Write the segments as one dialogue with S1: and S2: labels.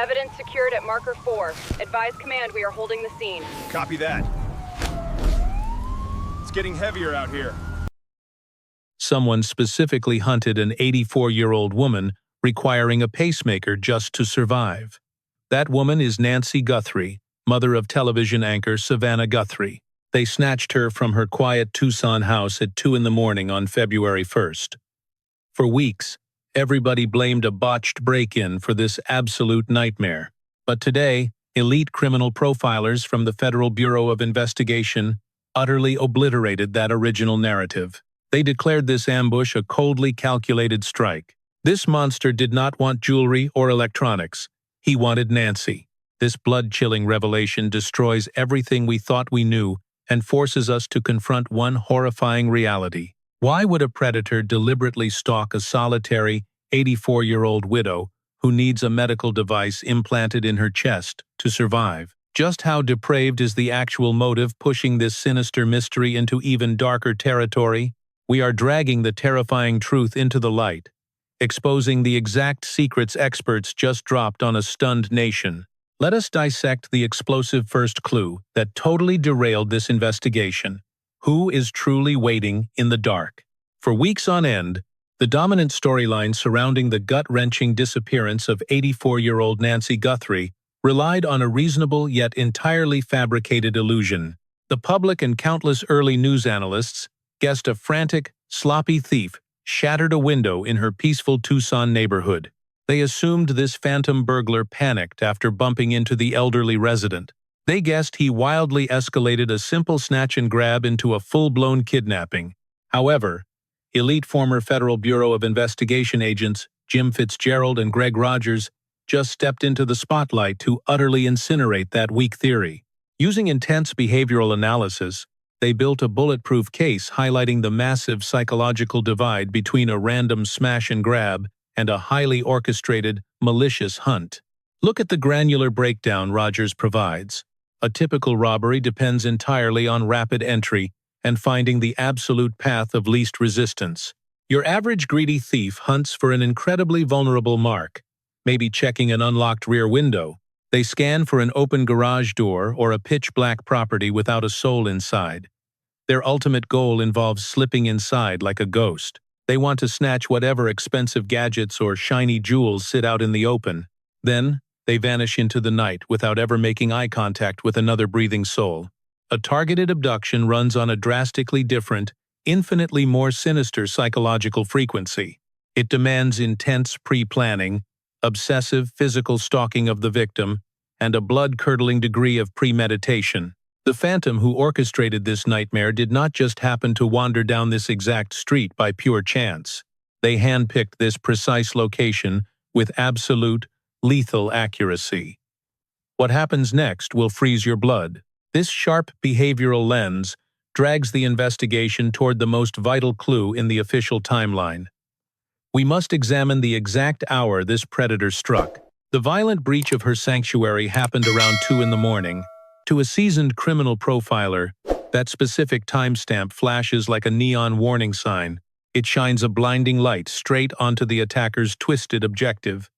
S1: Evidence secured at marker 4. Advise command we are holding the scene.
S2: Copy that. It's getting heavier out here.
S3: Someone specifically hunted an 84-year-old woman requiring a pacemaker just to survive. That woman is Nancy Guthrie, mother of television anchor Savannah Guthrie. They snatched her from her quiet Tucson house at 2 in the morning on February 1st. For weeks, everybody blamed a botched break-in for this absolute nightmare. But today, elite criminal profilers from the Federal Bureau of Investigation utterly obliterated that original narrative. They declared this ambush a coldly calculated strike. This monster did not want jewelry or electronics. He wanted Nancy. This blood-chilling revelation destroys everything we thought we knew and forces us to confront one horrifying reality. Why would a predator deliberately stalk a solitary, 84-year-old widow who needs a medical device implanted in her chest to survive? Just how depraved is the actual motive pushing this sinister mystery into even darker territory? We are dragging the terrifying truth into the light, exposing the exact secrets experts just dropped on a stunned nation. Let us dissect the explosive first clue that totally derailed this investigation. Who is truly waiting in the dark? For weeks on end, the dominant storyline surrounding the gut-wrenching disappearance of 84-year-old Nancy Guthrie relied on a reasonable yet entirely fabricated illusion. The public and countless early news analysts guessed a frantic, sloppy thief shattered a window in her peaceful Tucson neighborhood. They assumed this phantom burglar panicked after bumping into the elderly resident. They guessed he wildly escalated a simple snatch and grab into a full-blown kidnapping. However, elite former Federal Bureau of Investigation agents Jim Fitzgerald and Greg Rogers just stepped into the spotlight to utterly incinerate that weak theory. Using intense behavioral analysis, they built a bulletproof case highlighting the massive psychological divide between a random smash and grab and a highly orchestrated, malicious hunt. Look at the granular breakdown Rogers provides. A typical robbery depends entirely on rapid entry and finding the absolute path of least resistance. Your average greedy thief hunts for an incredibly vulnerable mark, maybe checking an unlocked rear window. They scan for an open garage door or a pitch-black property without a soul inside. Their ultimate goal involves slipping inside like a ghost. They want to snatch whatever expensive gadgets or shiny jewels sit out in the open. Then, they vanish into the night without ever making eye contact with another breathing soul. A targeted abduction runs on a drastically different, infinitely more sinister psychological frequency. It demands intense pre-planning, obsessive physical stalking of the victim, and a blood-curdling degree of premeditation. The phantom who orchestrated this nightmare did not just happen to wander down this exact street by pure chance. They handpicked this precise location with absolute, lethal accuracy. What happens next will freeze your blood. This sharp behavioral lens drags the investigation toward the most vital clue in the official timeline. We must examine the exact hour this predator struck. The violent breach of her sanctuary happened around 2 in the morning. To a seasoned criminal profiler, that specific timestamp flashes like a neon warning sign. It shines a blinding light straight onto the attacker's twisted objective.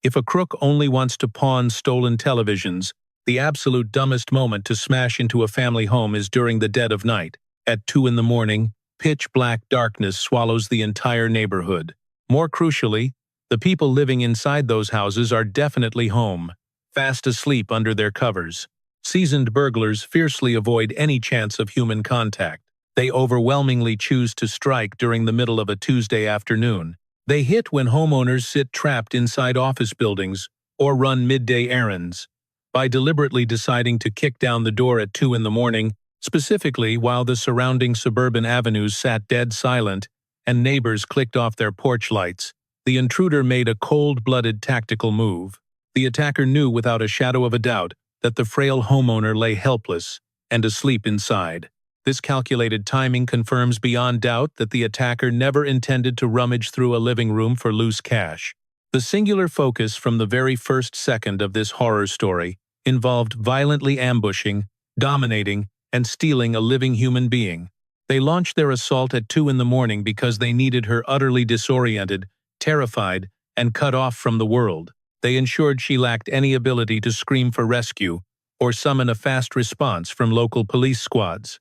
S3: If a crook only wants to pawn stolen televisions, the absolute dumbest moment to smash into a family home is during the dead of night. At 2 in the morning, pitch-black darkness swallows the entire neighborhood. More crucially, the people living inside those houses are definitely home, fast asleep under their covers. Seasoned burglars fiercely avoid any chance of human contact. They overwhelmingly choose to strike during the middle of a Tuesday afternoon. They hit when homeowners sit trapped inside office buildings or run midday errands. By deliberately deciding to kick down the door at 2 in the morning, specifically while the surrounding suburban avenues sat dead silent and neighbors clicked off their porch lights, the intruder made a cold-blooded tactical move. The attacker knew without a shadow of a doubt that the frail homeowner lay helpless and asleep inside. This calculated timing confirms beyond doubt that the attacker never intended to rummage through a living room for loose cash. The singular focus from the very first second of this horror story involved violently ambushing, dominating, and stealing a living human being. They launched their assault at 2 in the morning because they needed her utterly disoriented, terrified, and cut off from the world. They ensured she lacked any ability to scream for rescue or summon a fast response from local police squads.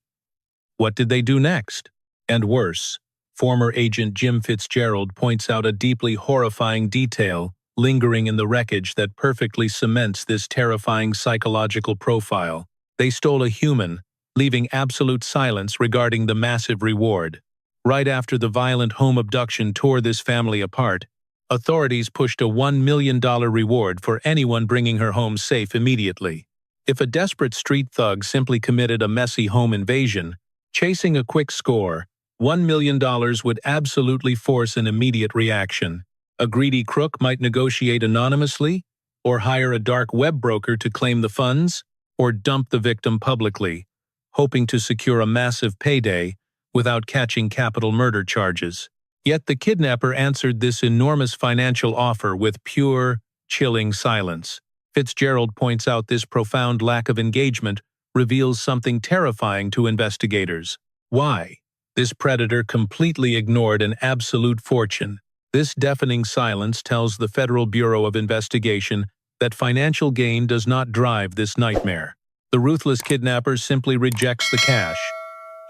S3: What did they do next? And worse, former agent Jim Fitzgerald points out a deeply horrifying detail lingering in the wreckage that perfectly cements this terrifying psychological profile. They stole a human, leaving absolute silence regarding the massive reward. Right after the violent home abduction tore this family apart, authorities pushed a $1 million reward for anyone bringing her home safe immediately. If a desperate street thug simply committed a messy home invasion, chasing a quick score, $1 million would absolutely force an immediate reaction. A greedy crook might negotiate anonymously, or hire a dark web broker to claim the funds, or dump the victim publicly, hoping to secure a massive payday without catching capital murder charges. Yet the kidnapper answered this enormous financial offer with pure, chilling silence. Fitzgerald points out this profound lack of engagement reveals something terrifying to investigators. Why? This predator completely ignored an absolute fortune. This deafening silence tells the Federal Bureau of Investigation that financial gain does not drive this nightmare. The ruthless kidnapper simply rejects the cash.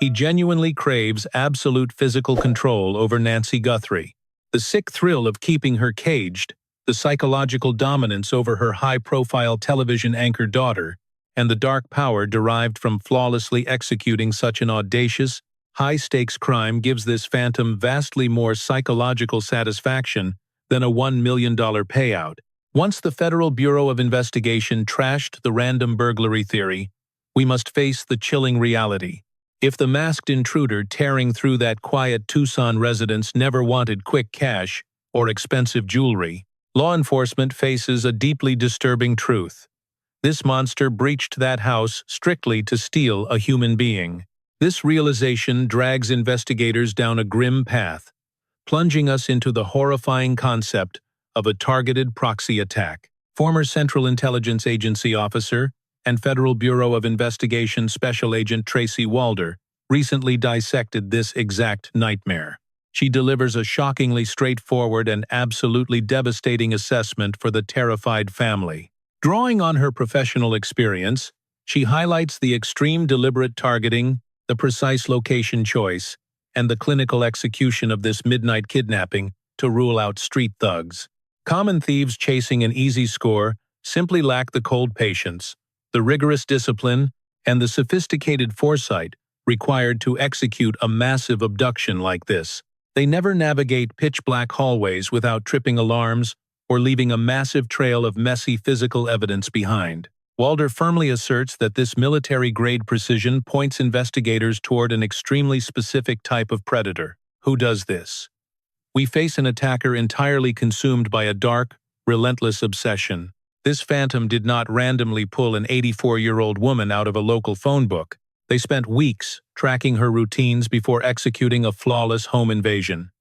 S3: He genuinely craves absolute physical control over Nancy Guthrie. The sick thrill of keeping her caged, the psychological dominance over her high-profile television anchor daughter, and the dark power derived from flawlessly executing such an audacious, high-stakes crime gives this phantom vastly more psychological satisfaction than a $1 million payout. Once the Federal Bureau of Investigation trashed the random burglary theory, we must face the chilling reality. If the masked intruder tearing through that quiet Tucson residence never wanted quick cash or expensive jewelry, law enforcement faces a deeply disturbing truth. This monster breached that house strictly to steal a human being. This realization drags investigators down a grim path, plunging us into the horrifying concept of a targeted proxy attack. Former Central Intelligence Agency officer and Federal Bureau of Investigation Special Agent Tracy Walder recently dissected this exact nightmare. She delivers a shockingly straightforward and absolutely devastating assessment for the terrified family. Drawing on her professional experience, she highlights the extreme deliberate targeting, the precise location choice, and the clinical execution of this midnight kidnapping to rule out street thugs. Common thieves chasing an easy score simply lack the cold patience, the rigorous discipline, and the sophisticated foresight required to execute a massive abduction like this. They never navigate pitch-black hallways without tripping alarms or leaving a massive trail of messy physical evidence behind. Walder firmly asserts that this military-grade precision points investigators toward an extremely specific type of predator. Who does this? We face an attacker entirely consumed by a dark, relentless obsession. This phantom did not randomly pull an 84-year-old woman out of a local phone book. They spent weeks tracking her routines before executing a flawless home invasion.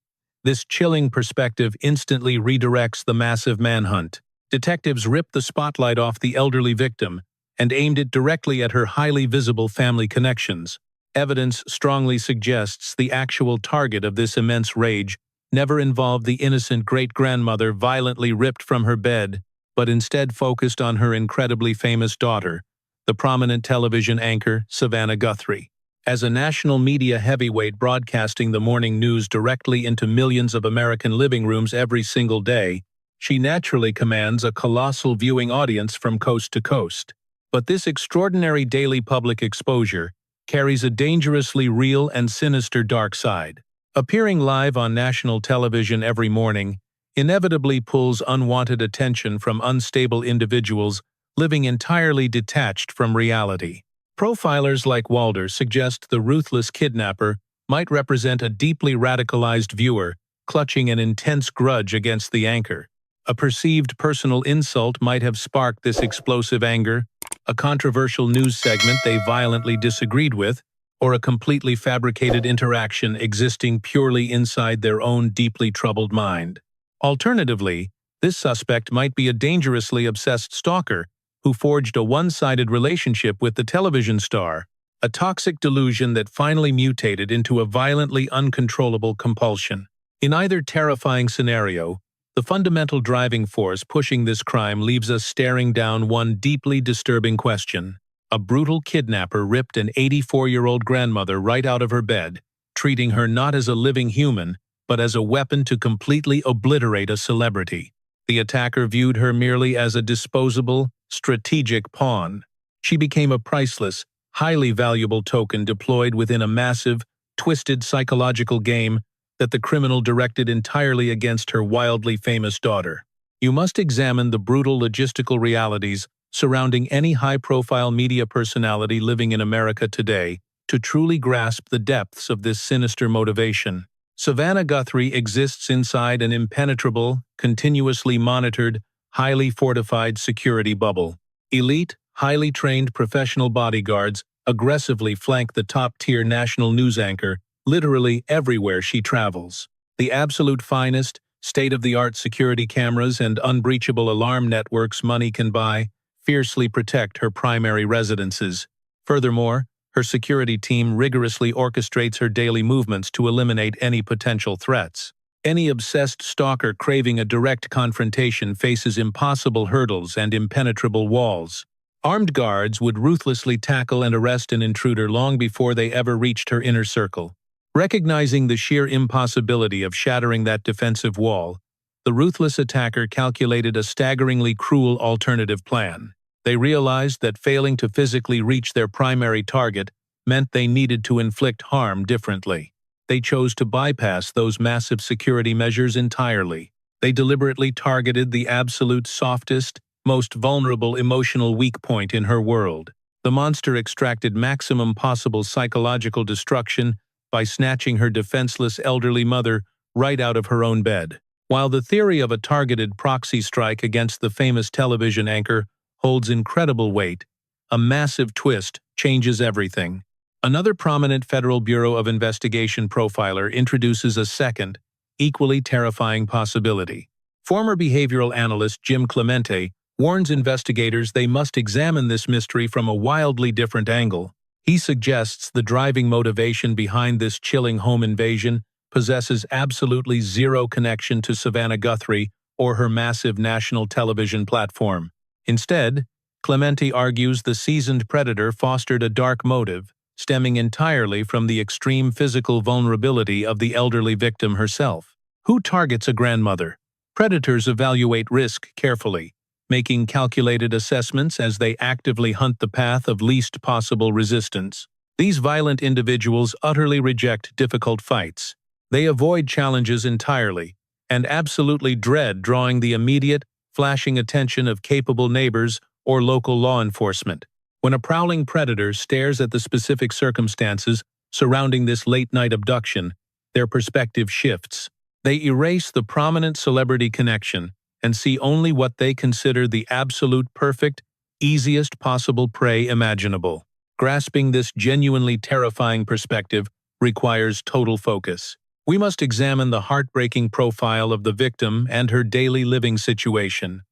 S3: This chilling perspective instantly redirects the massive manhunt. Detectives ripped the spotlight off the elderly victim and aimed it directly at her highly visible family connections. Evidence strongly suggests the actual target of this immense rage never involved the innocent great-grandmother violently ripped from her bed, but instead focused on her incredibly famous daughter, the prominent television anchor Savannah Guthrie. As a national media heavyweight broadcasting the morning news directly into millions of American living rooms every single day, she naturally commands a colossal viewing audience from coast to coast. But this extraordinary daily public exposure carries a dangerously real and sinister dark side. Appearing live on national television every morning inevitably pulls unwanted attention from unstable individuals living entirely detached from reality. Profilers like Walder suggest the ruthless kidnapper might represent a deeply radicalized viewer clutching an intense grudge against the anchor. A perceived personal insult might have sparked this explosive anger, a controversial news segment they violently disagreed with, or a completely fabricated interaction existing purely inside their own deeply troubled mind. Alternatively, this suspect might be a dangerously obsessed stalker who forged a one-sided relationship with the television star, a toxic delusion that finally mutated into a violently uncontrollable compulsion. In either terrifying scenario, The fundamental driving force pushing this crime leaves us staring down one deeply disturbing question. A brutal kidnapper ripped an 84-year-old grandmother right out of her bed, treating her not as a living human, but as a weapon to completely obliterate a celebrity. The attacker viewed her merely as a disposable, strategic pawn. She became a priceless, highly valuable token deployed within a massive, twisted psychological game that the criminal directed entirely against her wildly famous daughter. You must examine the brutal logistical realities surrounding any high-profile media personality living in America today to truly grasp the depths of this sinister motivation. Savannah Guthrie exists inside an impenetrable, continuously monitored, highly fortified security bubble. Elite, highly trained professional bodyguards aggressively flank the top-tier national news anchor literally everywhere she travels. The absolute finest, state-of-the-art security cameras and unbreachable alarm networks money can buy fiercely protect her primary residences. Furthermore, her security team rigorously orchestrates her daily movements to eliminate any potential threats. Any obsessed stalker craving a direct confrontation faces impossible hurdles and impenetrable walls. Armed guards would ruthlessly tackle and arrest an intruder long before they ever reached her inner circle. Recognizing the sheer impossibility of shattering that defensive wall, the ruthless attacker calculated a staggeringly cruel alternative plan. They realized that failing to physically reach their primary target meant they needed to inflict harm differently. They chose to bypass those massive security measures entirely. They deliberately targeted the absolute softest, most vulnerable emotional weak point in her world. The monster extracted maximum possible psychological destruction by snatching her defenseless elderly mother right out of her own bed. While the theory of a targeted proxy strike against the famous television anchor holds incredible weight, a massive twist changes everything. Another prominent Federal Bureau of Investigation profiler introduces a second, equally terrifying possibility. Former behavioral analyst Jim Clemente warns investigators they must examine this mystery from a wildly different angle. He suggests the driving motivation behind this chilling home invasion possesses absolutely zero connection to Savannah Guthrie or her massive national television platform. Instead, Clemente argues the seasoned predator fostered a dark motive, stemming entirely from the extreme physical vulnerability of the elderly victim herself. Who targets a grandmother? Predators evaluate risk carefully, making calculated assessments as they actively hunt the path of least possible resistance. These violent individuals utterly reject difficult fights. They avoid challenges entirely, and absolutely dread drawing the immediate, flashing attention of capable neighbors or local law enforcement. When a prowling predator stares at the specific circumstances surrounding this late-night abduction, their perspective shifts. They erase the prominent celebrity connection and see only what they consider the absolute perfect, easiest possible prey imaginable. Grasping this genuinely terrifying perspective requires total focus. We must examine the heartbreaking profile of the victim and her daily living situation.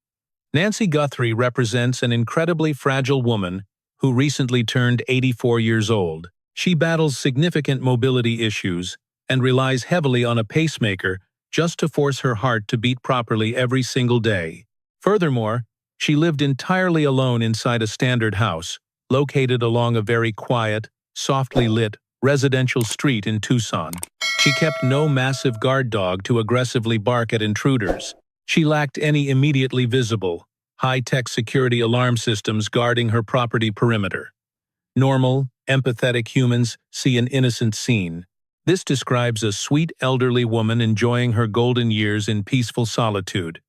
S3: Nancy Guthrie represents an incredibly fragile woman who recently turned 84 years old. She battles significant mobility issues and relies heavily on a pacemaker just to force her heart to beat properly every single day. Furthermore, she lived entirely alone inside a standard house, located along a very quiet, softly lit, residential street in Tucson. She kept no massive guard dog to aggressively bark at intruders. She lacked any immediately visible, high-tech security alarm systems guarding her property perimeter. Normal, empathetic humans see an innocent scene. This describes a sweet elderly woman enjoying her golden years in peaceful solitude.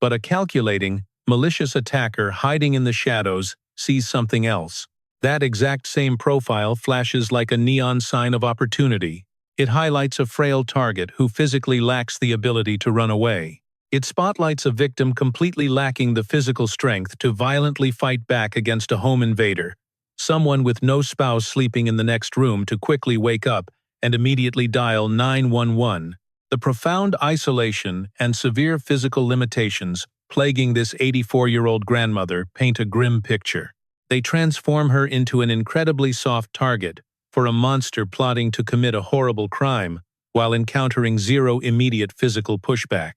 S3: But a calculating, malicious attacker hiding in the shadows sees something else. That exact same profile flashes like a neon sign of opportunity. It highlights a frail target who physically lacks the ability to run away. It spotlights a victim completely lacking the physical strength to violently fight back against a home invader, someone with no spouse sleeping in the next room to quickly wake up and immediately dial 911. The profound isolation and severe physical limitations plaguing this 84-year-old grandmother paint a grim picture. They transform her into an incredibly soft target for a monster plotting to commit a horrible crime while encountering zero immediate physical pushback.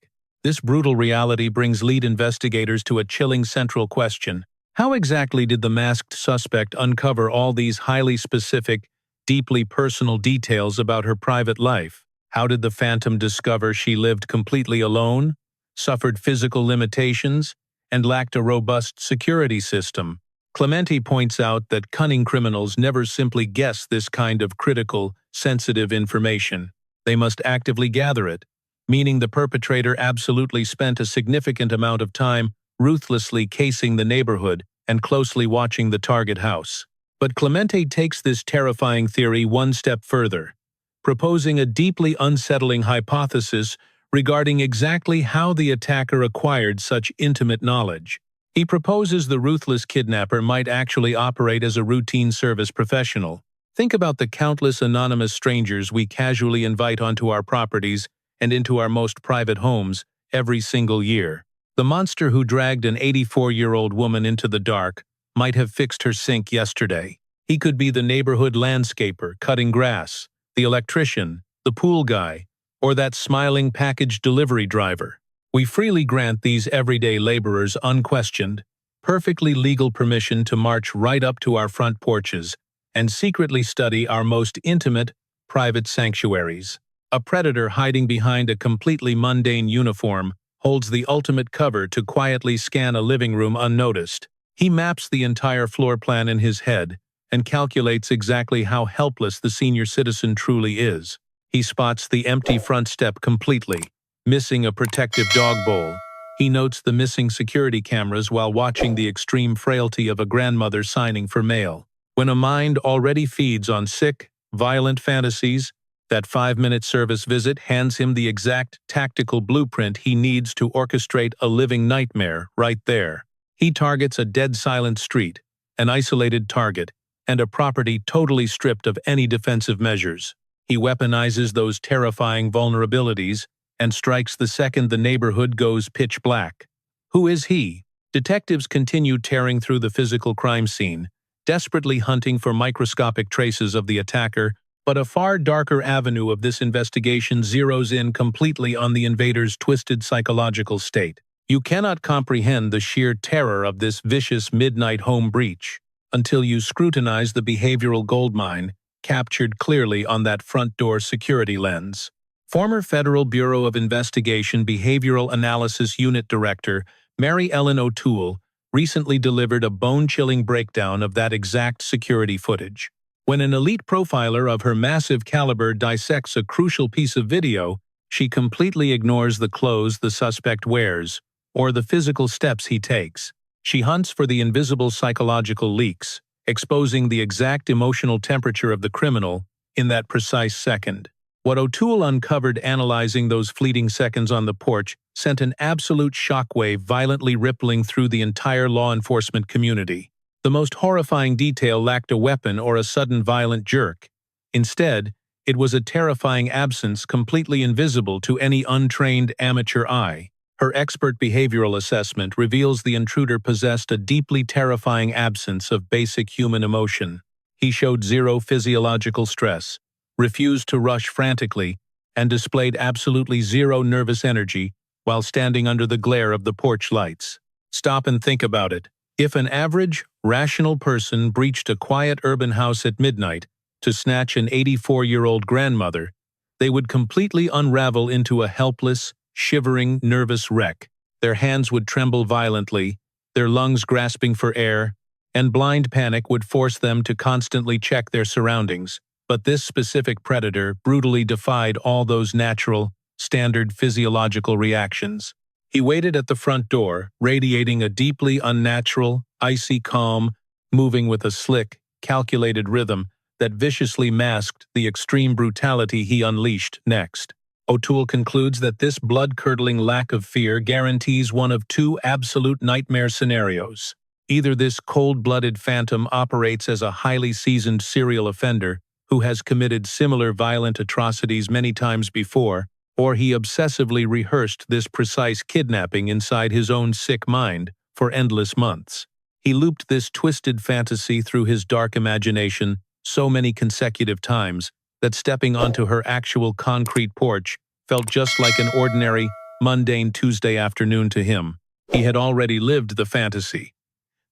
S3: This brutal reality brings lead investigators to a chilling central question. How exactly did the masked suspect uncover all these highly specific, deeply personal details about her private life? How did the Phantom discover she lived completely alone, suffered physical limitations, and lacked a robust security system? Clementi points out that cunning criminals never simply guess this kind of critical, sensitive information. They must actively gather it, meaning the perpetrator absolutely spent a significant amount of time ruthlessly casing the neighborhood and closely watching the target house. But Clementi takes this terrifying theory one step further, proposing a deeply unsettling hypothesis regarding exactly how the attacker acquired such intimate knowledge. He proposes the ruthless kidnapper might actually operate as a routine service professional. Think about the countless anonymous strangers we casually invite onto our properties and into our most private homes every single year. The monster who dragged an 84-year-old woman into the dark might have fixed her sink yesterday. He could be the neighborhood landscaper cutting grass, the electrician, the pool guy, or that smiling package delivery driver. We freely grant these everyday laborers unquestioned, perfectly legal permission to march right up to our front porches and secretly study our most intimate, private sanctuaries. A predator hiding behind a completely mundane uniform holds the ultimate cover to quietly scan a living room unnoticed. He maps the entire floor plan in his head and calculates exactly how helpless the senior citizen truly is. He spots the empty front step completely, missing a protective dog bowl. He notes the missing security cameras while watching the extreme frailty of a grandmother signing for mail. When a mind already feeds on sick, violent fantasies, that 5-minute service visit hands him the exact tactical blueprint he needs to orchestrate a living nightmare right there. He targets a dead-silent street, an isolated target, and a property totally stripped of any defensive measures. He weaponizes those terrifying vulnerabilities and strikes the second the neighborhood goes pitch black. Who is he? Detectives continue tearing through the physical crime scene, desperately hunting for microscopic traces of the attacker, but a far darker avenue of this investigation zeroes in completely on the invader's twisted psychological state. You cannot comprehend the sheer terror of this vicious midnight home breach until you scrutinize the behavioral goldmine captured clearly on that front door security lens. Former Federal Bureau of Investigation Behavioral Analysis Unit Director Mary Ellen O'Toole recently delivered a bone-chilling breakdown of that exact security footage. When an elite profiler of her massive caliber dissects a crucial piece of video, she completely ignores the clothes the suspect wears or the physical steps he takes. She hunts for the invisible psychological leaks, exposing the exact emotional temperature of the criminal in that precise second. What O'Toole uncovered analyzing those fleeting seconds on the porch sent an absolute shockwave violently rippling through the entire law enforcement community. The most horrifying detail lacked a weapon or a sudden violent jerk. Instead, it was a terrifying absence completely invisible to any untrained amateur eye. Her expert behavioral assessment reveals the intruder possessed a deeply terrifying absence of basic human emotion. He showed zero physiological stress, refused to rush frantically, and displayed absolutely zero nervous energy while standing under the glare of the porch lights. Stop and think about it. If an average, rational person breached a quiet urban house at midnight to snatch an 84-year-old grandmother, they would completely unravel into a helpless, shivering, nervous wreck. Their hands would tremble violently, their lungs grasping for air, and blind panic would force them to constantly check their surroundings. But this specific predator brutally defied all those natural, standard physiological reactions. He waited at the front door, radiating a deeply unnatural, icy calm, moving with a slick, calculated rhythm that viciously masked the extreme brutality he unleashed next. O'Toole concludes that this blood-curdling lack of fear guarantees one of two absolute nightmare scenarios. Either this cold-blooded phantom operates as a highly seasoned serial offender who has committed similar violent atrocities many times before, or he obsessively rehearsed this precise kidnapping inside his own sick mind for endless months. He looped this twisted fantasy through his dark imagination so many consecutive times that stepping onto her actual concrete porch felt just like an ordinary, mundane Tuesday afternoon to him. He had already lived the fantasy.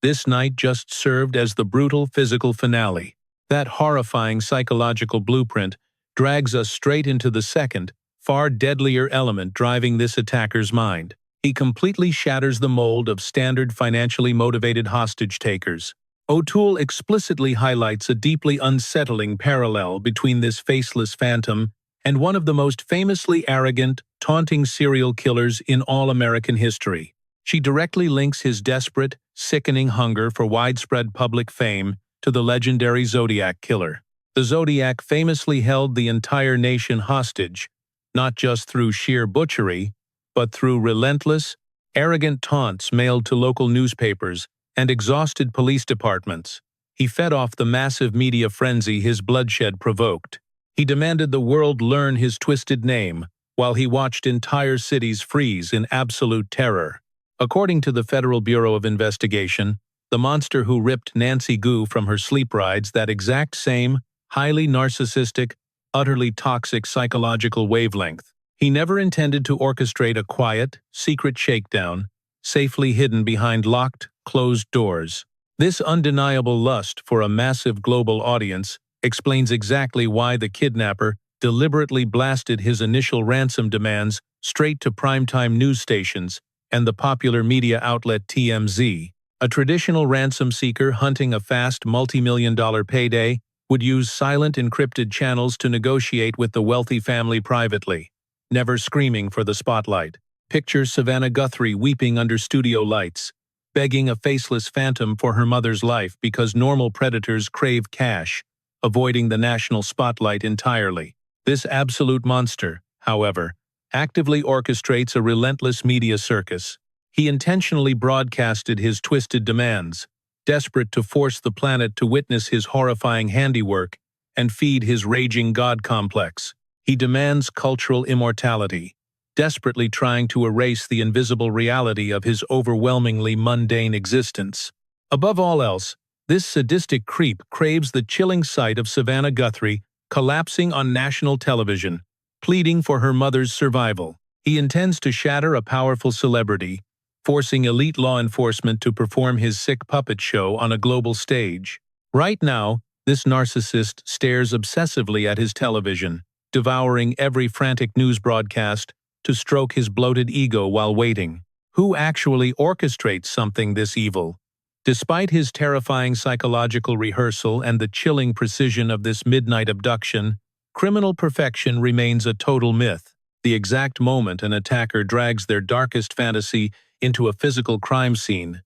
S3: This night just served as the brutal physical finale. That horrifying psychological blueprint drags us straight into the second, far deadlier element driving this attacker's mind. He completely shatters the mold of standard financially motivated hostage takers. O'Toole explicitly highlights a deeply unsettling parallel between this faceless phantom and one of the most famously arrogant, taunting serial killers in all American history. She directly links his desperate, sickening hunger for widespread public fame to the legendary Zodiac killer. The Zodiac famously held the entire nation hostage, not just through sheer butchery, but through relentless, arrogant taunts mailed to local newspapers and exhausted police departments. He fed off the massive media frenzy his bloodshed provoked. He demanded the world learn his twisted name, while he watched entire cities freeze in absolute terror. According to the Federal Bureau of Investigation, the monster who ripped Nancy Guthrie from her sleep rides that exact same, highly narcissistic, utterly toxic psychological wavelength. He never intended to orchestrate a quiet, secret shakedown, safely hidden behind locked, closed doors. This undeniable lust for a massive global audience explains exactly why the kidnapper deliberately blasted his initial ransom demands straight to primetime news stations and the popular media outlet TMZ. A traditional ransom seeker hunting a fast multi-million-dollar payday would use silent encrypted channels to negotiate with the wealthy family privately, never screaming for the spotlight. Picture Savannah Guthrie weeping under studio lights, begging a faceless phantom for her mother's life because normal predators crave cash, avoiding the national spotlight entirely. This absolute monster, however, actively orchestrates a relentless media circus. He intentionally broadcasted his twisted demands, desperate to force the planet to witness his horrifying handiwork and feed his raging god complex. He demands cultural immortality, desperately trying to erase the invisible reality of his overwhelmingly mundane existence. Above all else, this sadistic creep craves the chilling sight of Savannah Guthrie collapsing on national television, pleading for her mother's survival. He intends to shatter a powerful celebrity, forcing elite law enforcement to perform his sick puppet show on a global stage. Right now, this narcissist stares obsessively at his television, devouring every frantic news broadcast to stroke his bloated ego while waiting. Who actually orchestrates something this evil? Despite his terrifying psychological rehearsal and the chilling precision of this midnight abduction, criminal perfection remains a total myth. The exact moment an attacker drags their darkest fantasy into a physical crime scene,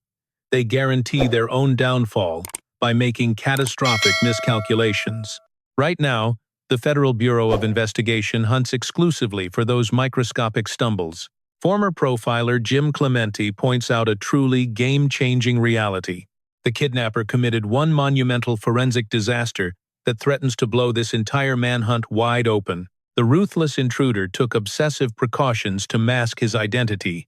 S3: they guarantee their own downfall by making catastrophic miscalculations. Right now, the Federal Bureau of Investigation hunts exclusively for those microscopic stumbles. Former profiler Jim Clemente points out a truly game-changing reality. The kidnapper committed one monumental forensic disaster that threatens to blow this entire manhunt wide open. The ruthless intruder took obsessive precautions to mask his identity,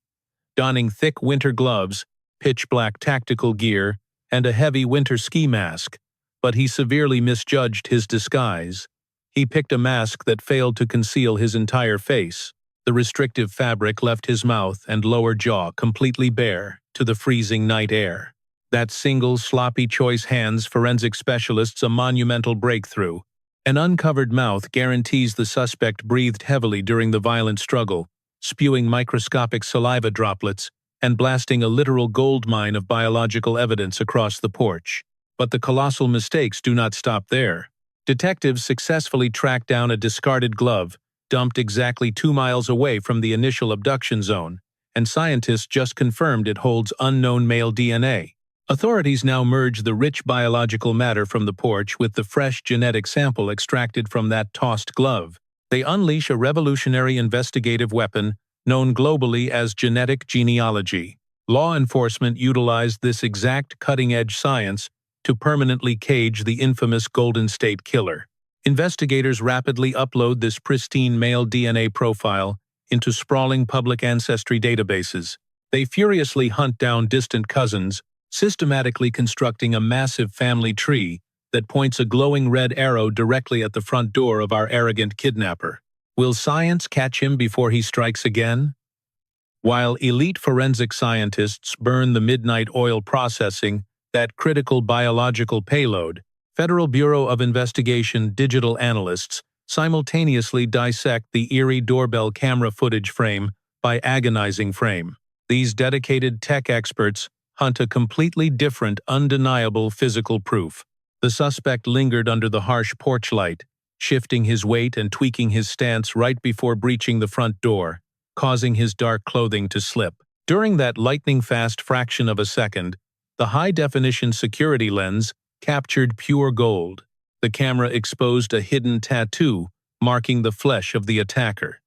S3: donning thick winter gloves, pitch-black tactical gear, and a heavy winter ski mask, but he severely misjudged his disguise. He picked a mask that failed to conceal his entire face. The restrictive fabric left his mouth and lower jaw completely bare to the freezing night air. That single sloppy choice hands forensic specialists a monumental breakthrough. An uncovered mouth guarantees the suspect breathed heavily during the violent struggle, spewing microscopic saliva droplets and blasting a literal goldmine of biological evidence across the porch. But the colossal mistakes do not stop there. Detectives successfully tracked down a discarded glove, dumped exactly 2 miles away from the initial abduction zone, and scientists just confirmed it holds unknown male DNA. Authorities now merge the rich biological matter from the porch with the fresh genetic sample extracted from that tossed glove. They unleash a revolutionary investigative weapon known globally as genetic genealogy. Law enforcement utilized this exact cutting-edge science to permanently cage the infamous Golden State Killer. Investigators rapidly upload this pristine male DNA profile into sprawling public ancestry databases. They furiously hunt down distant cousins, systematically constructing a massive family tree that points a glowing red arrow directly at the front door of our arrogant kidnapper. Will science catch him before he strikes again? While elite forensic scientists burn the midnight oil processing, that critical biological payload, Federal Bureau of Investigation digital analysts simultaneously dissect the eerie doorbell camera footage frame by agonizing frame. These dedicated tech experts hunt a completely different, undeniable physical proof. The suspect lingered under the harsh porch light, shifting his weight and tweaking his stance right before breaching the front door, causing his dark clothing to slip. During that lightning-fast fraction of a second, the high-definition security lens captured pure gold. The camera exposed a hidden tattoo marking the flesh of the attacker.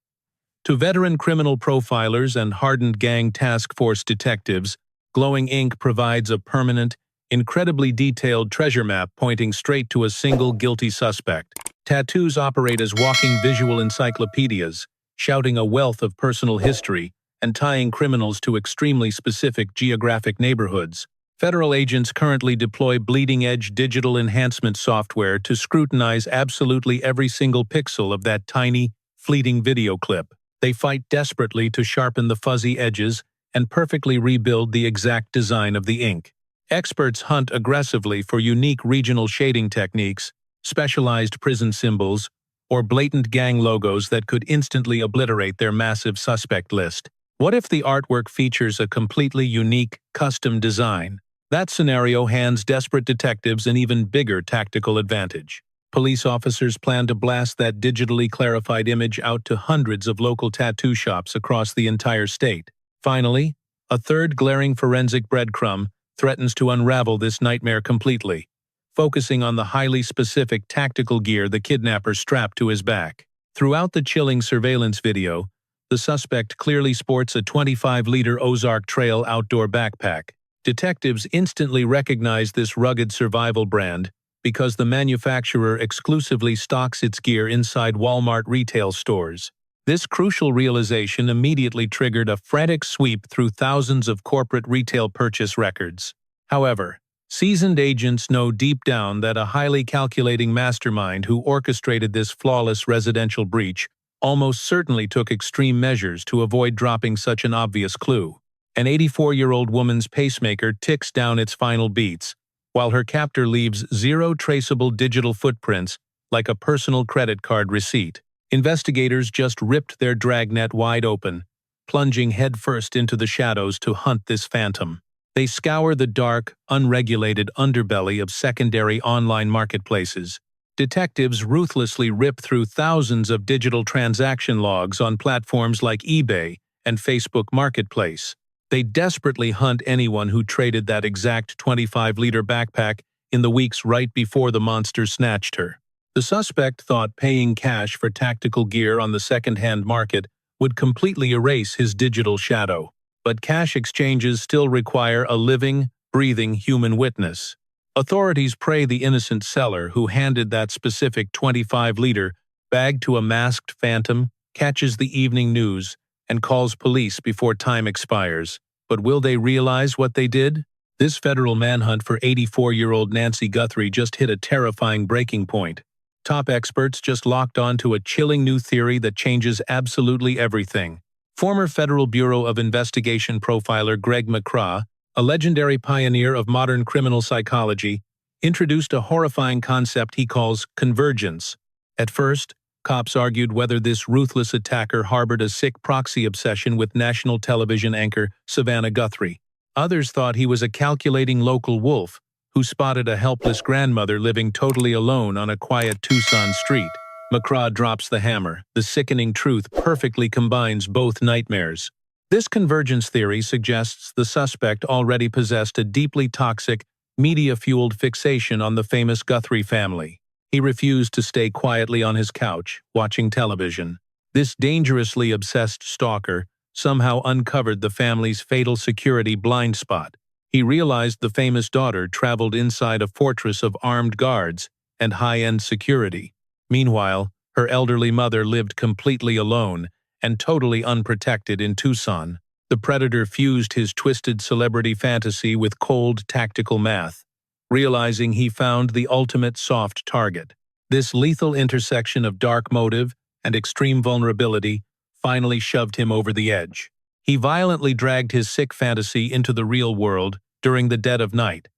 S3: To veteran criminal profilers and hardened gang task force detectives, glowing ink provides a permanent, incredibly detailed treasure map pointing straight to a single guilty suspect. Tattoos operate as walking visual encyclopedias, shouting a wealth of personal history and tying criminals to extremely specific geographic neighborhoods. Federal agents currently deploy bleeding-edge digital enhancement software to scrutinize absolutely every single pixel of that tiny, fleeting video clip. They fight desperately to sharpen the fuzzy edges and perfectly rebuild the exact design of the ink. Experts hunt aggressively for unique regional shading techniques, specialized prison symbols, or blatant gang logos that could instantly obliterate their massive suspect list. What if the artwork features a completely unique, custom design? That scenario hands desperate detectives an even bigger tactical advantage. Police officers plan to blast that digitally clarified image out to hundreds of local tattoo shops across the entire state. Finally, a third glaring forensic breadcrumb threatens to unravel this nightmare completely, focusing on the highly specific tactical gear the kidnapper strapped to his back. Throughout the chilling surveillance video, the suspect clearly sports a 25-liter Ozark Trail outdoor backpack. Detectives instantly recognize this rugged survival brand because the manufacturer exclusively stocks its gear inside Walmart retail stores. This crucial realization immediately triggered a frantic sweep through thousands of corporate retail purchase records. However, seasoned agents know deep down that a highly calculating mastermind who orchestrated this flawless residential breach almost certainly took extreme measures to avoid dropping such an obvious clue. An 84-year-old woman's pacemaker ticks down its final beats, while her captor leaves zero traceable digital footprints like a personal credit card receipt. Investigators just ripped their dragnet wide open, plunging headfirst into the shadows to hunt this phantom. They scour the dark, unregulated underbelly of secondary online marketplaces. Detectives ruthlessly rip through thousands of digital transaction logs on platforms like eBay and Facebook Marketplace. They desperately hunt anyone who traded that exact 25-liter backpack in the weeks right before the monster snatched her. The suspect thought paying cash for tactical gear on the second-hand market would completely erase his digital shadow. But cash exchanges still require a living, breathing human witness. Authorities pray the innocent seller who handed that specific 25-liter bag to a masked phantom catches the evening news and calls police before time expires. But will they realize what they did? This federal manhunt for 84-year-old Nancy Guthrie just hit a terrifying breaking point. Top experts just locked on to a chilling new theory that changes absolutely everything. Former Federal Bureau of Investigation profiler Greg McCraw, a legendary pioneer of modern criminal psychology, introduced a horrifying concept he calls convergence. At first, cops argued whether this ruthless attacker harbored a sick proxy obsession with national television anchor Savannah Guthrie. Others thought he was a calculating local wolf who spotted a helpless grandmother living totally alone on a quiet Tucson street. McCraw drops the hammer. The sickening truth perfectly combines both nightmares. This convergence theory suggests the suspect already possessed a deeply toxic, media-fueled fixation on the famous Guthrie family. He refused to stay quietly on his couch, watching television. This dangerously obsessed stalker somehow uncovered the family's fatal security blind spot. He realized the famous daughter traveled inside a fortress of armed guards and high-end security. Meanwhile, her elderly mother lived completely alone and totally unprotected in Tucson. The predator fused his twisted celebrity fantasy with cold, tactical math, realizing he found the ultimate soft target. This lethal intersection of dark motive and extreme vulnerability finally shoved him over the edge. He violently dragged his sick fantasy into the real world during the dead of night,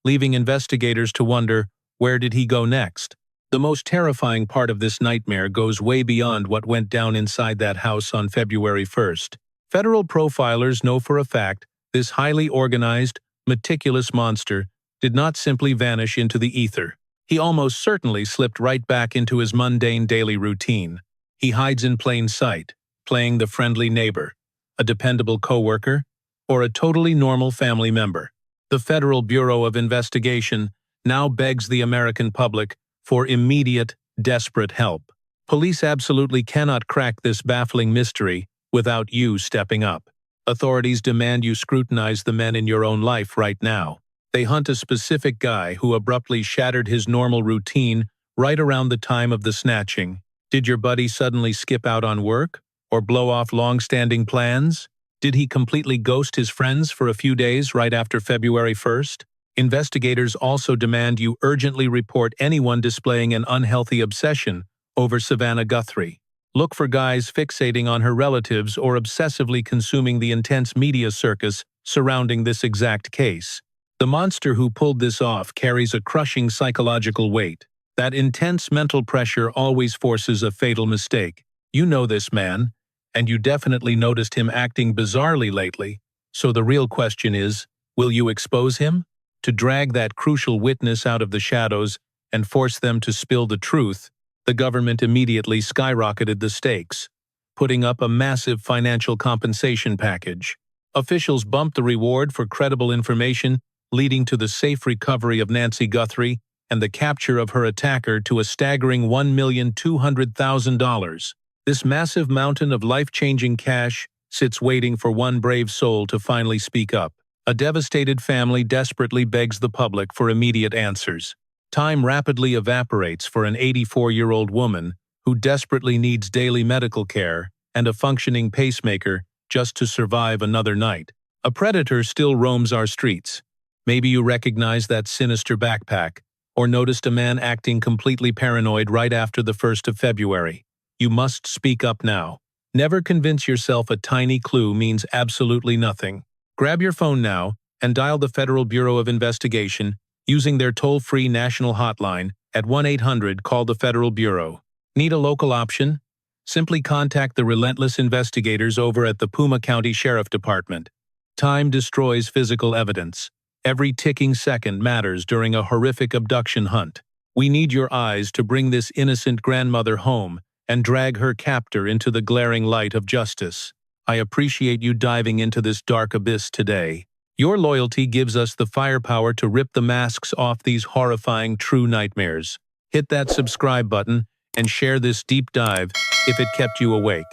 S3: leaving investigators to wonder, where did he go next? The most terrifying part of this nightmare goes way beyond what went down inside that house on February 1st. Federal profilers know for a fact this highly organized, meticulous monster did not simply vanish into the ether. He almost certainly slipped right back into his mundane daily routine. He hides in plain sight, playing the friendly neighbor, a dependable coworker, or a totally normal family member. The Federal Bureau of Investigation now begs the American public for immediate, desperate help. Police absolutely cannot crack this baffling mystery without you stepping up. Authorities demand you scrutinize the men in your own life right now. They hunt a specific guy who abruptly shattered his normal routine right around the time of the snatching. Did your buddy suddenly skip out on work? Or blow off long-standing plans? Did he completely ghost his friends for a few days right after February 1st? Investigators also demand you urgently report anyone displaying an unhealthy obsession over Savannah Guthrie. Look for guys fixating on her relatives or obsessively consuming the intense media circus surrounding this exact case. The monster who pulled this off carries a crushing psychological weight. That intense mental pressure always forces a fatal mistake. You know this man, and you definitely noticed him acting bizarrely lately. So the real question is, will you expose him? To drag that crucial witness out of the shadows and force them to spill the truth, the government immediately skyrocketed the stakes, putting up a massive financial compensation package. Officials bumped the reward for credible information, leading to the safe recovery of Nancy Guthrie and the capture of her attacker to a staggering $1,200,000. This massive mountain of life-changing cash sits waiting for one brave soul to finally speak up. A devastated family desperately begs the public for immediate answers. Time rapidly evaporates for an 84-year-old woman who desperately needs daily medical care and a functioning pacemaker just to survive another night. A predator still roams our streets. Maybe you recognize that sinister backpack, or noticed a man acting completely paranoid right after the 1st of February. You must speak up now. Never convince yourself a tiny clue means absolutely nothing. Grab your phone now and dial the Federal Bureau of Investigation using their toll-free national hotline at 1-800-CALL the Federal Bureau. Need a local option? Simply contact the relentless investigators over at the Puma County Sheriff Department. Time destroys physical evidence. Every ticking second matters during a horrific abduction hunt. We need your eyes to bring this innocent grandmother home and drag her captor into the glaring light of justice. I appreciate you diving into this dark abyss today. Your loyalty gives us the firepower to rip the masks off these horrifying true nightmares. Hit that subscribe button and share this deep dive if it kept you awake.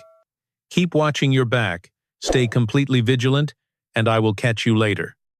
S3: Keep watching your back, stay completely vigilant, and I will catch you later.